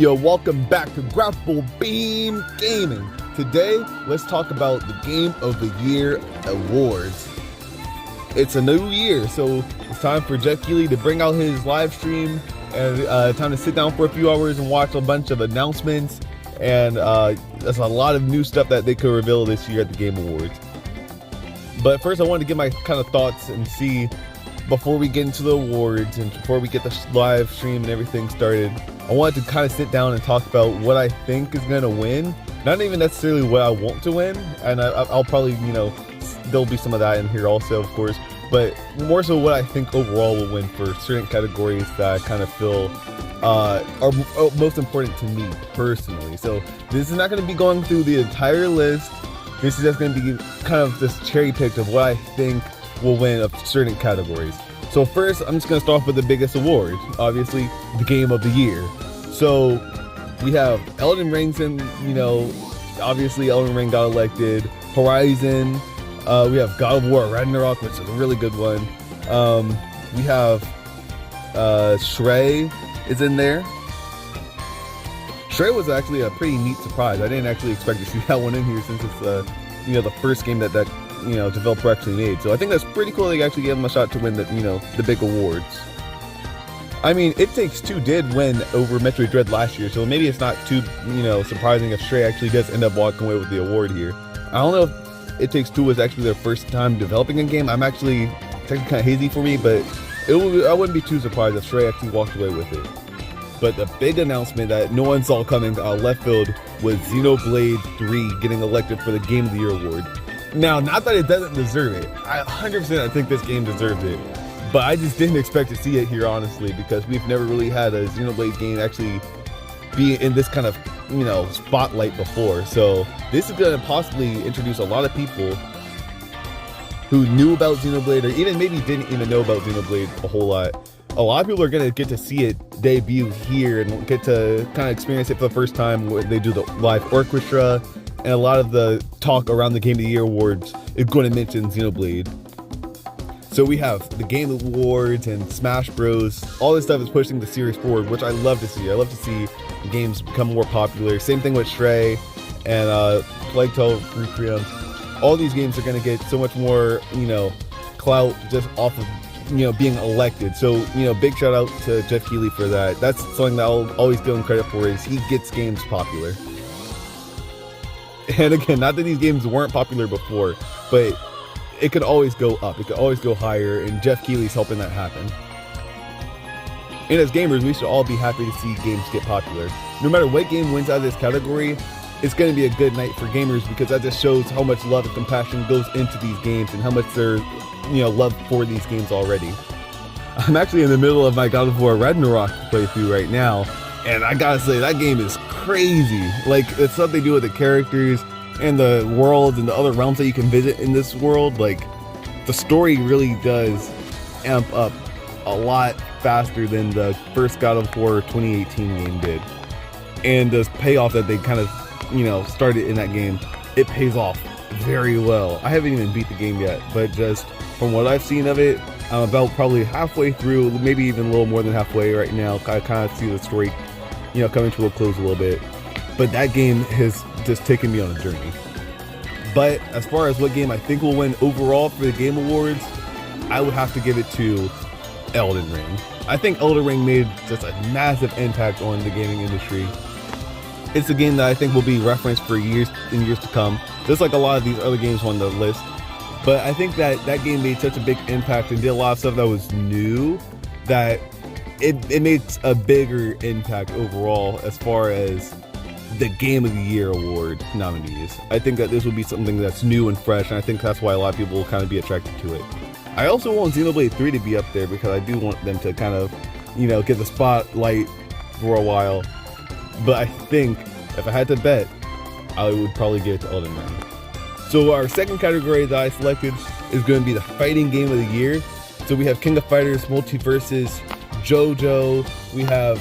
Yo, welcome back to Grapple Beam Gaming. Today, let's talk about the Game of the Year awards. It's a new year, so it's time for Jeff Keighley to bring out his live stream and time to sit down for a few hours and watch a bunch of announcements. And there's a lot of new stuff that they could reveal this year at the Game Awards. But first, I wanted to get my kind of thoughts and see, before we get into the awards and before we get the live stream and everything started, I wanted to kind of sit down and talk about what I think is going to win. Not even necessarily what I want to win, and I'll probably, there'll be some of that in here also, of course, but more so what I think overall will win for certain categories that I kind of feel are most important to me personally. So this is not going to be going through the entire list. This is just going to be kind of this cherry pick of what I think will win of certain categories. So first, I'm just going to start off with the biggest award, obviously, the Game of the Year. So we have Elden Ring's in, obviously Elden Ring got elected, Horizon, we have God of War Ragnarok, which is a really good one. We have Stray is in there. Stray was actually a pretty neat surprise. I didn't actually expect to see that one in here since it's the first game that developer actually made. So I think that's pretty cool. They actually gave him a shot to win the big awards. I mean, It Takes Two did win over Metroid Dread last year, so maybe it's not too surprising if Stray actually does end up walking away with the award here. I don't know if It Takes Two was actually their first time developing a game. I'm actually kind of hazy for me, but I wouldn't be too surprised if Stray actually walked away with it. But the big announcement that no one saw coming left field was Xenoblade 3 getting elected for the Game of the Year award. Now, not that it doesn't deserve it. 100% I think this game deserved it. But I just didn't expect to see it here, honestly, because we've never really had a Xenoblade game actually be in this kind of, spotlight before. So this is going to possibly introduce a lot of people who knew about Xenoblade, or even maybe didn't even know about Xenoblade a whole lot. A lot of people are going to get to see it debut here and get to kind of experience it for the first time when they do the live orchestra. And a lot of the talk around the Game of the Year awards is going to mention Xenoblade. So we have the Game Awards and Smash Bros. All this stuff is pushing the series forward, which I love to see. I love to see games become more popular. Same thing with Stray and Plague Tale Requiem. All these games are going to get so much more, clout just off of being elected. So, big shout out to Jeff Keighley for that. That's something that I'll always give him credit for, is he gets games popular. And again, not that these games weren't popular before, but it could always go up. It could always go higher, and Jeff Keighley's helping that happen. And as gamers, we should all be happy to see games get popular. No matter what game wins out of this category, it's going to be a good night for gamers, because that just shows how much love and compassion goes into these games and how much they're love for these games already. I'm actually in the middle of my God of War Ragnarok playthrough right now, and I gotta say, that game is crazy. Like, it's something to do with the characters and the world and the other realms that you can visit in this world. Like, the story really does amp up a lot faster than the first God of War 2018 game did. And the payoff that they kind of started in that game, it pays off very well. I haven't even beat the game yet, but just from what I've seen of it, I'm about probably halfway through, maybe even a little more than halfway right now. I kind of see the story, coming to a close a little bit. But that game has just taken me on a journey. But as far as what game I think will win overall for the Game Awards, I would have to give it to Elden Ring. I think Elden Ring made just a massive impact on the gaming industry. It's a game that I think will be referenced for years and years to come, just like a lot of these other games on the list. But I think that game made such a big impact and did a lot of stuff that was new, that it made a bigger impact overall as far as the Game of the Year award nominees. I think that this will be something that's new and fresh, and I think that's why a lot of people will kind of be attracted to it. I also want Xenoblade 3 to be up there, because I do want them to kind of, get the spotlight for a while. But I think if I had to bet, I would probably give it to Elden Ring. So our second category that I selected is going to be the Fighting Game of the Year. So we have King of Fighters, MultiVersus, JoJo. We have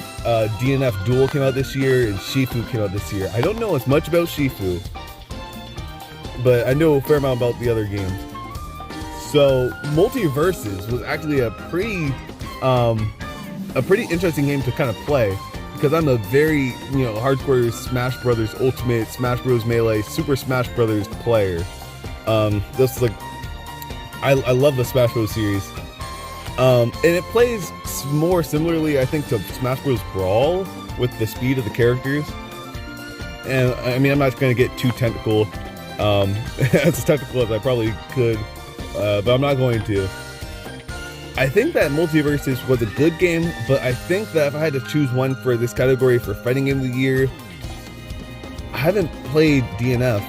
DNF Duel came out this year, and Shifu came out this year. I don't know as much about Shifu, but I know a fair amount about the other games. So MultiVersus was actually a pretty interesting game to kind of play. because I'm a very, hardcore Smash Brothers Ultimate, Smash Bros. Melee, Super Smash Brothers player. This like, I love the Smash Bros. Series. And it plays more similarly, I think, to Smash Bros. Brawl with the speed of the characters. And I mean, I'm not going to get too technical, as technical as I probably could, but I'm not going to. I think that Multiverses was a good game, but I think that if I had to choose one for this category for Fighting Game of the Year, I haven't played DNF,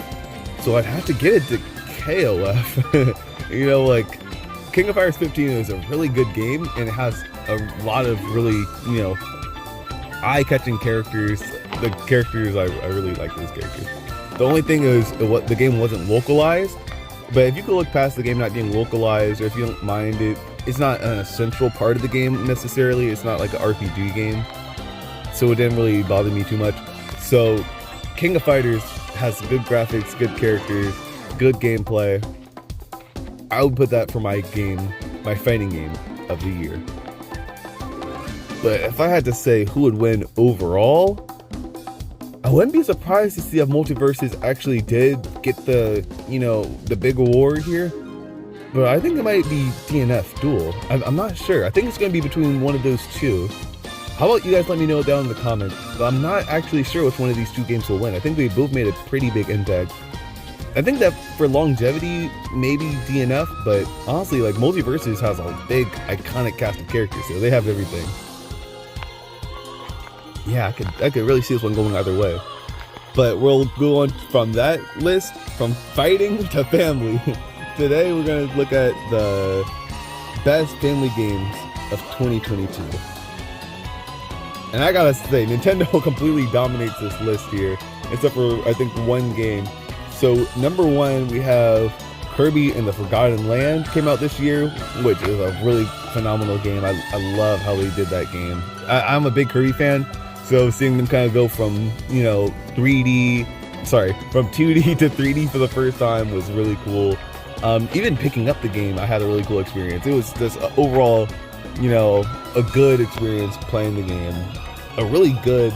so I'd have to get it to KOF. Like, King of Fighters 15 is a really good game, and it has a lot of really, eye-catching characters. The characters, I really like those characters. The only thing is, the game wasn't localized, but if you could look past the game not being localized, or if you don't mind it, it's not an essential part of the game necessarily. It's not like an RPG game, so it didn't really bother me too much. So King of Fighters has good graphics, good characters, good gameplay. I would put that for my fighting game of the year. But if I had to say who would win overall, I wouldn't be surprised to see if Multiverses actually did get the big award here. But I think it might be DNF Duel. I'm not sure. I think it's going to be between one of those two. How about you guys let me know down in the comments? But I'm not actually sure which one of these two games will win. I think they both made a pretty big impact. I think that for longevity, maybe DNF, but honestly, like, Multiverses has a big, iconic cast of characters, so they have everything. Yeah, I could really see this one going either way. But we'll go on from that list, from fighting to family. Today we're going to look at the best family games of 2022. And I gotta say, Nintendo completely dominates this list here, except for, I think, one game. So, number one, we have Kirby and the Forgotten Land, came out this year, which is a really phenomenal game. I love how they did that game. I'm a big Kirby fan, so seeing them kind of go from, 2D to 3D for the first time was really cool. Even picking up the game, I had a really cool experience. It was just overall, a good experience playing the game. A really good...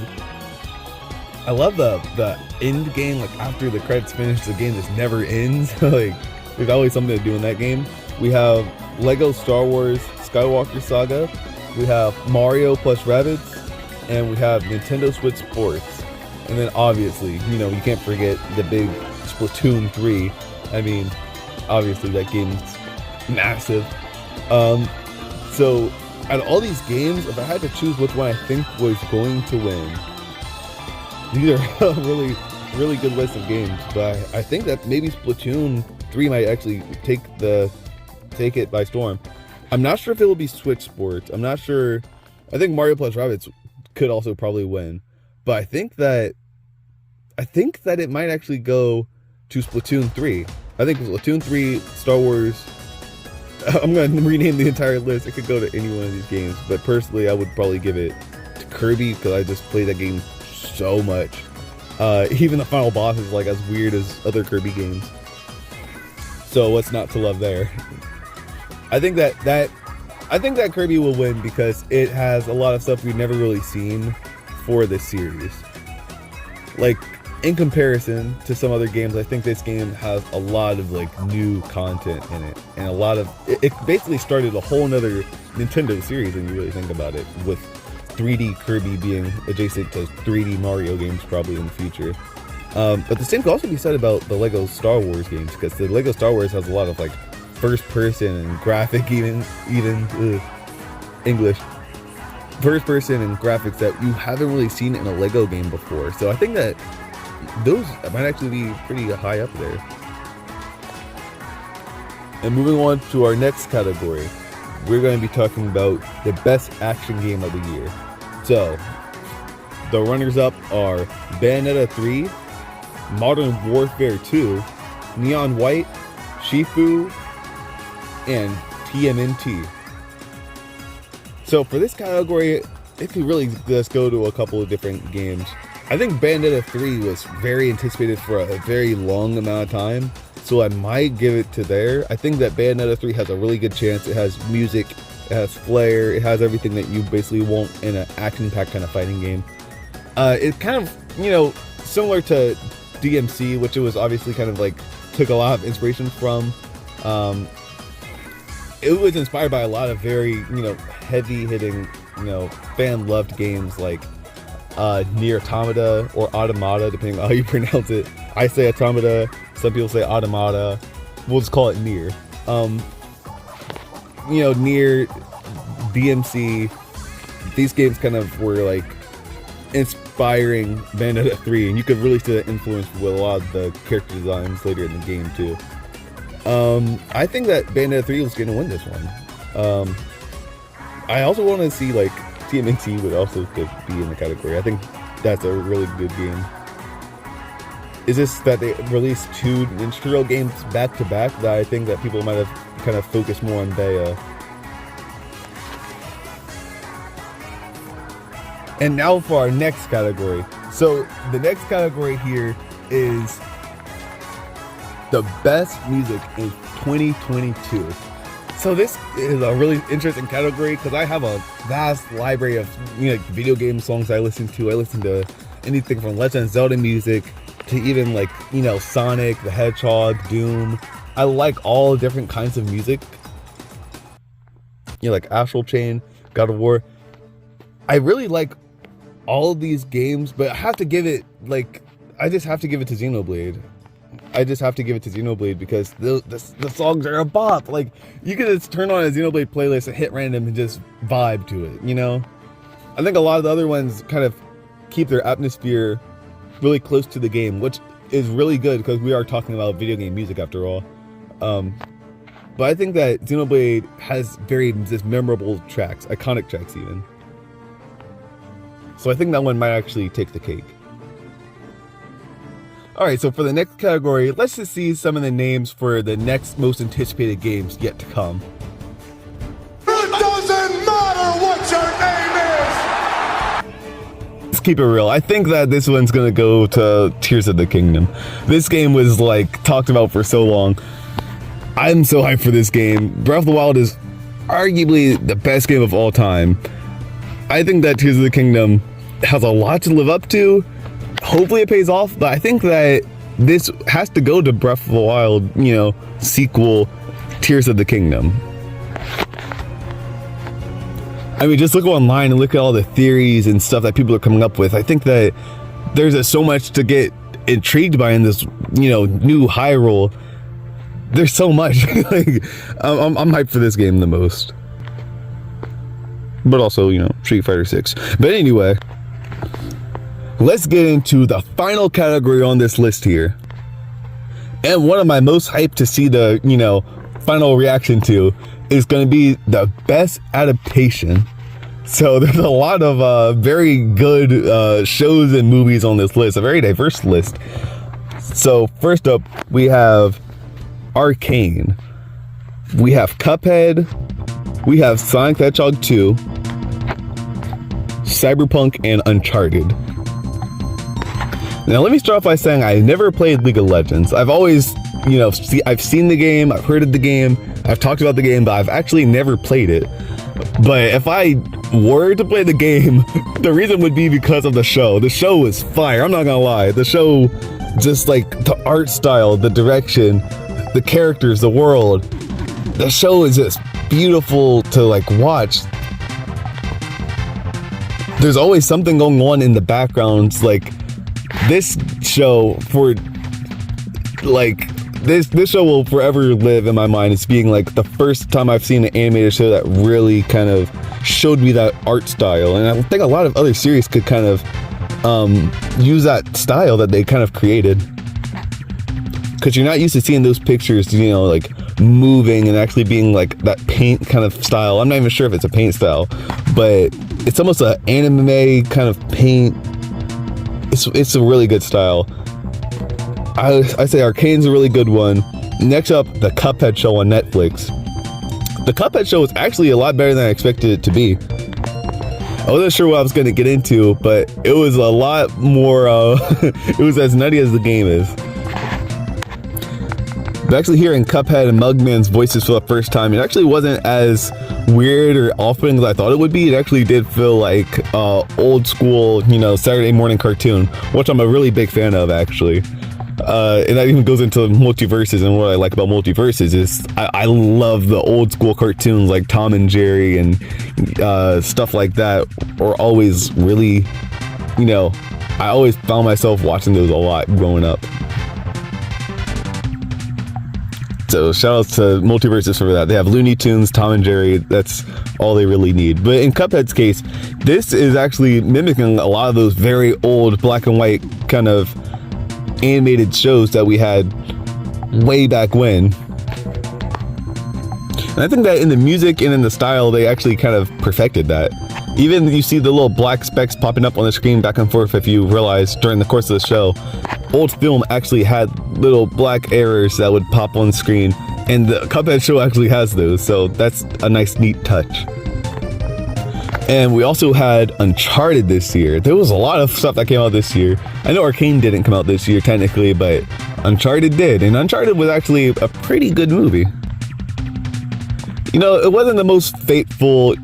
I love the end game, like after the credits finish, the game just never ends. Like, there's always something to do in that game. We have Lego Star Wars Skywalker Saga. We have Mario plus Rabbids. And we have Nintendo Switch Sports. And then obviously, you can't forget the big Splatoon 3. I mean, obviously that game's massive. So out of all these games, if I had to choose which one I think was going to win, these are a really, really good list of games. But I think that maybe Splatoon 3 might actually take it by storm. I'm not sure if it will be Switch Sports. I'm not sure. I think Mario plus Rabbids could also probably win. But I think that it might actually go to Splatoon 3. I think Splatoon 3, Star Wars. I'm going to rename the entire list. It could go to any one of these games. But personally, I would probably give it to Kirby because I just played that game so much. Even the final boss is like as weird as other Kirby games. So what's not to love there? I think that Kirby will win because it has a lot of stuff we've never really seen for this series. Like, in comparison to some other games, I think this game has a lot of like new content in it, and it basically started a whole nother Nintendo series when you really think about it, with 3D Kirby being adjacent to 3D Mario games probably in the future. But the same could also be said about the Lego Star Wars games, because the Lego Star Wars has a lot of like first person and graphic English first person and graphics that you haven't really seen in a Lego game before. So I think that those might actually be pretty high up there. And moving on to our next category, we're going to be talking about the best action game of the year. So the runners up are Bayonetta 3, Modern Warfare 2, Neon White, Shifu, and TMNT. So for this category, it could really just go to a couple of different games. I think Bayonetta 3 was very anticipated for a very long amount of time, so I might give it to there. I think that Bayonetta 3 has a really good chance. It has music, it has flair, it has everything that you basically want in an action-packed kind of fighting game. It's kind of, you know, similar to DMC, which it was obviously kind of like took a lot of inspiration from. It was inspired by a lot of very, you know, heavy hitting, you know, fan loved games like Nier Automata or Automata, depending on how you pronounce it. I say Automata, some people say Automata. We'll just call it Nier. You know, Nier, DMC, these games kind of were like inspiring Bayonetta 3, and you could really see that influence with a lot of the character designs later in the game too. I think that Bayonetta 3 was going to win this one. I also want to see like TMNT would also could be in the category. I think that's a really good game. Is this that they released 2 Ninja Turtle games back to back that I think that people might have kind of focused more on Baya. And now for our next category. So the next category here is the best music in 2022. So this is a really interesting category because I have a vast library of, you know, video game songs I listen to. I listen to anything from Legend of Zelda music to even like, you know, Sonic the Hedgehog, Doom. I like all different kinds of music. You know, like Astral Chain, God of War. I really like all of these games, but I have to give it, like, I just have to give it to Xenoblade. I just have to give it to Xenoblade because the songs are a bop. Like, you can just turn on a Xenoblade playlist and hit random and just vibe to it, you know? I think a lot of the other ones kind of keep their atmosphere really close to the game, which is really good because we are talking about video game music after all. But I think that Xenoblade has very just memorable tracks, iconic tracks even. So I think that one might actually take the cake. Alright, so for the next category, let's just see some of the names for the next most anticipated games yet to come. It doesn't matter what your name is! Let's keep it real. I think that this one's gonna go to Tears of the Kingdom. This game was like talked about for so long. I'm so hyped for this game. Breath of the Wild is arguably the best game of all time. I think that Tears of the Kingdom has a lot to live up to. Hopefully it pays off, but I think that this has to go to Breath of the Wild, you know, sequel, Tears of the Kingdom. I mean, just look online and look at all the theories and stuff that people are coming up with. I think that there's just so much to get intrigued by in this, you know, new Hyrule. There's so much. Like, I'm hyped for this game the most. But also, you know, Street Fighter 6. But anyway, let's get into the final category on this list here. And one of my most hyped to see the, you know, final reaction to is going to be the best adaptation. So there's a lot of very good shows and movies on this list, a very diverse list. So first up, we have Arcane. We have Cuphead. We have Sonic the Hedgehog 2, Cyberpunk, and Uncharted. Now let me start off by saying I never played League of Legends. I've always, you know, I've seen the game, I've heard of the game, I've talked about the game, but I've actually never played it. But if I were to play the game, the reason would be because of the show. The show was fire, I'm not gonna lie. The show, just like the art style, the direction, the characters, the world. The show is just beautiful to like watch. There's always something going on in the background. Like this show this show will forever live in my mind as being like the first time I've seen an animated show that really kind of showed me that art style. And I think a lot of other series could kind of use that style that they kind of created, because you're not used to seeing those pictures, you know, like moving and actually being like that paint kind of style. I'm not even sure if it's a paint style, but it's almost an anime kind of paint. It's a really good style. I say Arcane's a really good one. Next up, the Cuphead show on Netflix. The Cuphead show is actually a lot better than I expected it to be. I wasn't sure what I was going to get into, but it was a lot more, it was as nutty as the game is. But actually hearing Cuphead and Mugman's voices for the first time, it actually wasn't as weird or off-putting as I thought it would be. It actually did feel like old school, Saturday morning cartoon, which I'm a really big fan of, actually. And that even goes into multiverses, and what I like about multiverses is I love the old school cartoons like Tom and Jerry and stuff like that are always really, I always found myself watching those a lot growing up. So shout outs to Multiverses for that. They have Looney Tunes, Tom and Jerry. That's all they really need. But in Cuphead's case, this is actually mimicking a lot of those very old black and white kind of animated shows that we had way back when. And I think that in the music and in the style, they actually kind of perfected that. Even you see the little black specks popping up on the screen back and forth, if you realize during the course of the show. Old film actually had little black errors that would pop on the screen, and the Cuphead show actually has those, so that's a nice, neat touch. And we also had Uncharted this year. There was a lot of stuff that came out this year. I know Arcane didn't come out this year technically, but Uncharted did, and Uncharted was actually a pretty good movie. It wasn't the most faithful,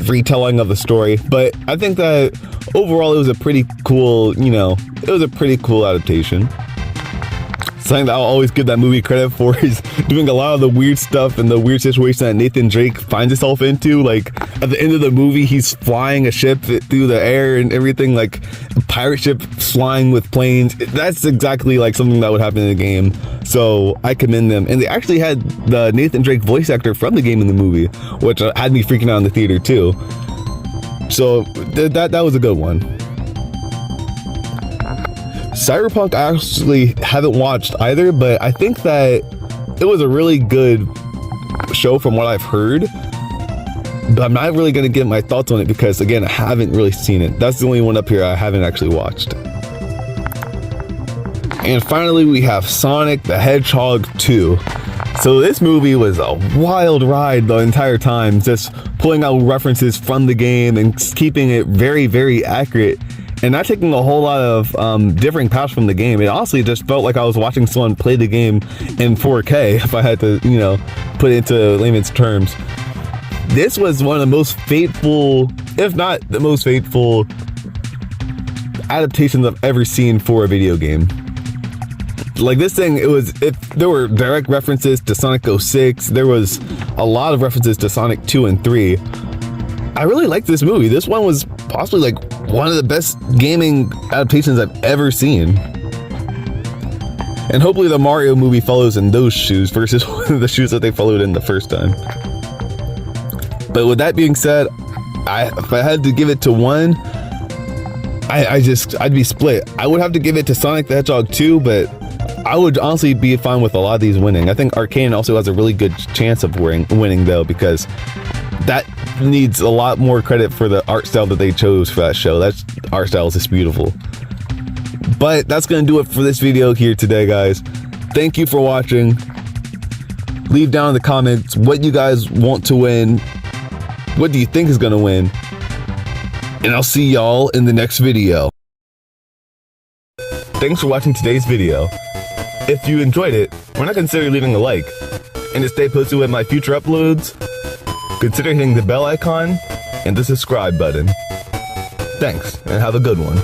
retelling of the story, but I think that overall it was a pretty cool, adaptation. Something that I'll always give that movie credit for is doing a lot of the weird stuff and the weird situation that Nathan Drake finds himself into. Like at the end of the movie, he's flying a ship through the air and everything, like a pirate ship flying with planes. That's exactly like something that would happen in the game. So I commend them. And they actually had the Nathan Drake voice actor from the game in the movie, which had me freaking out in the theater too. So that was a good one. Cyberpunk I actually haven't watched either, but I think that it was a really good show from what I've heard. But I'm not really going to give my thoughts on it because, again, I haven't really seen it. That's the only one up here I haven't actually watched. And finally, we have Sonic the Hedgehog 2. So this movie was a wild ride the entire time, just pulling out references from the game and keeping it very, very accurate. And not taking a whole lot of differing paths from the game. It honestly just felt like I was watching someone play the game in 4K, if I had to, put it into layman's terms. This was one of the most faithful, if not the most faithful, adaptations I've ever seen for a video game. Like this thing, there were direct references to Sonic 06. There was a lot of references to Sonic 2 and 3. I really liked this movie. This one was possibly like one of the best gaming adaptations I've ever seen. And hopefully the Mario movie follows in those shoes versus the shoes that they followed in the first time. But with that being said, if I had to give it to one, I'd be split. I would have to give it to Sonic the Hedgehog 2, but I would honestly be fine with a lot of these winning. I think Arcane also has a really good chance of winning though, because that needs a lot more credit for the art style that they chose for that show. That art style is just beautiful. But that's going to do it for this video here today, guys. Thank you for watching. Leave down in the comments what you guys want to win. What do you think is going to win? And I'll see y'all in the next video. Thanks for watching today's video. If you enjoyed it, why not consider leaving a like? And to stay posted with my future uploads, consider hitting the bell icon and the subscribe button. Thanks, and have a good one.